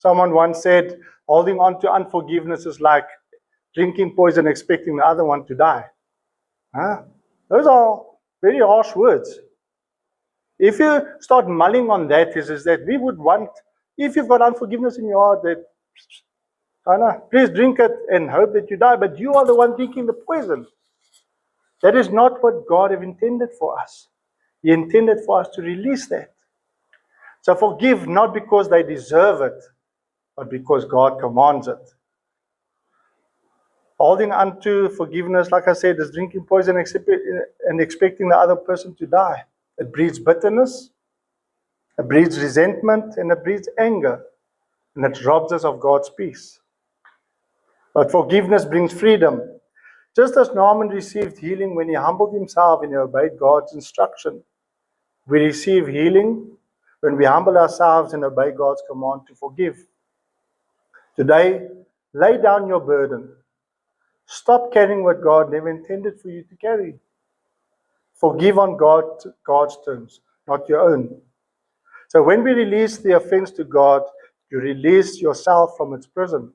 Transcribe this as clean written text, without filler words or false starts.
Someone once said, holding on to unforgiveness is like drinking poison, expecting the other one to die. Huh? Those are very harsh words. If you start mulling on that, is that we would want, if you've got unforgiveness in your heart, that, please drink it and hope that you die, but you are the one drinking the poison. That is not what God have intended for us. He intended for us to release that. So forgive not because they deserve it, but because God commands it. Holding on to forgiveness, like I said, is drinking poison and expecting the other person to die. It breeds bitterness, it breeds resentment, and it breeds anger. And it robs us of God's peace. But forgiveness brings freedom. Just as Naaman received healing when he humbled himself and he obeyed God's instruction, we receive healing when we humble ourselves and obey God's command to forgive. Today, lay down your burden. Stop carrying what God never intended for you to carry. Forgive on God's terms, not your own. So when we release the offense to God, you release yourself from its prison.